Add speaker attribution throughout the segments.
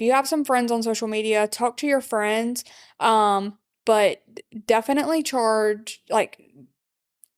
Speaker 1: you have some friends on social media, talk to your friends, but definitely charge, like,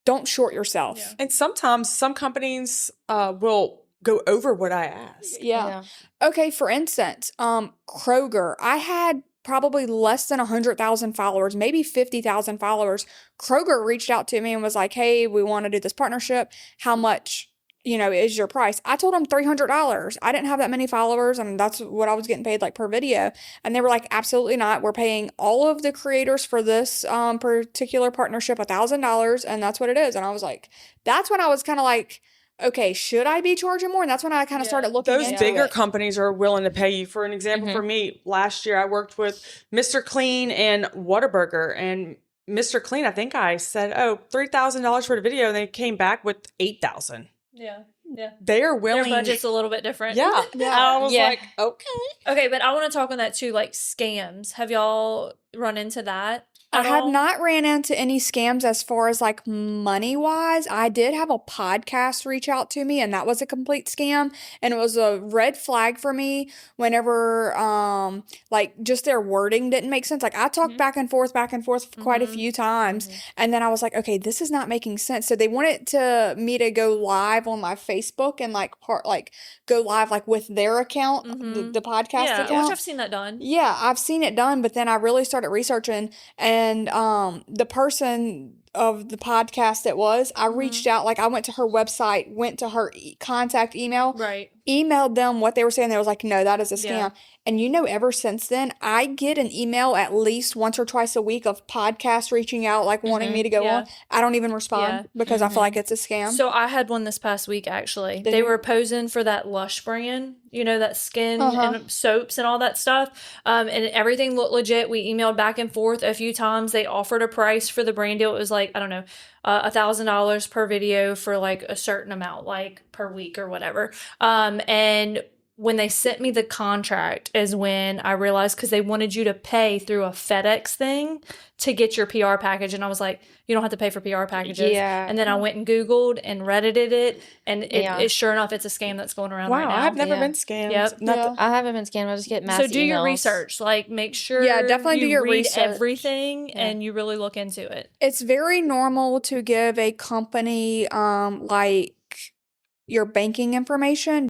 Speaker 1: don't short yourself.
Speaker 2: Yeah. And sometimes some companies will go over what I ask.
Speaker 1: Yeah. Okay, for instance, Kroger, I had probably less than 100,000 followers, maybe 50,000 followers. Kroger reached out to me and was like, "Hey, we want to do this partnership. How much, is your price?" I told them $300. I didn't have that many followers, and that's what I was getting paid like per video. And they were like, "Absolutely not. We're paying all of the creators for this particular partnership $1,000, and that's what it is." And I was like, that's when I was kind of like, okay, should I be charging more? And that's when I kind of started looking
Speaker 2: Those
Speaker 1: into
Speaker 2: bigger
Speaker 1: it.
Speaker 2: companies are willing to pay you. For an example, for me, last year I worked with Mr. Clean and Whataburger, and Mr. Clean, I think I said, $3,000 for the video, and they came back with $8,000.
Speaker 3: Yeah. Yeah.
Speaker 2: They are willing.
Speaker 3: Their budget's a little bit different.
Speaker 2: Yeah. I was like, okay.
Speaker 3: Okay, but I want to talk on that too, like scams. Have y'all run into that?
Speaker 1: I have not ran into any scams as far as like money wise. I did have a podcast reach out to me, and that was a complete scam. And it was a red flag for me whenever like just their wording didn't make sense. Like I talked back and forth quite a few times, and then I was like, okay, this is not making sense. So they wanted me to go live on my Facebook and go live like with their account, the podcast account.
Speaker 3: Yeah, which I've seen that done.
Speaker 1: Yeah, I've seen it done, but then I really started researching, and the person of the podcast I reached out, like I went to her website, went to her contact email, emailed them what they were saying. They was like, no, that is a scam. Yeah. And ever since then, I get an email at least once or twice a week of podcasts reaching out, like wanting me to go on. I don't even respond because I feel like it's a scam.
Speaker 3: So I had one this past week, actually. They were posing for that Lush brand, that skin and soaps and all that stuff. And everything looked legit. We emailed back and forth a few times. They offered a price for the brand deal. It was like, I don't know, $1,000 per video for like a certain amount, like per week or whatever. And when they sent me the contract is when I realized, because they wanted you to pay through a FedEx thing to get your PR package. And I was like, you don't have to pay for PR packages. Yeah. And then I went and Googled and Reddited it. And it sure enough, it's a scam that's going around right now.
Speaker 2: I've never been scammed.
Speaker 3: Yep.
Speaker 4: I haven't been scammed. I just get mass
Speaker 3: So do
Speaker 4: emails.
Speaker 3: your research. Like make sure
Speaker 1: definitely do your
Speaker 3: read
Speaker 1: research.
Speaker 3: Everything and you really look into it.
Speaker 1: It's very normal to give a company like your banking information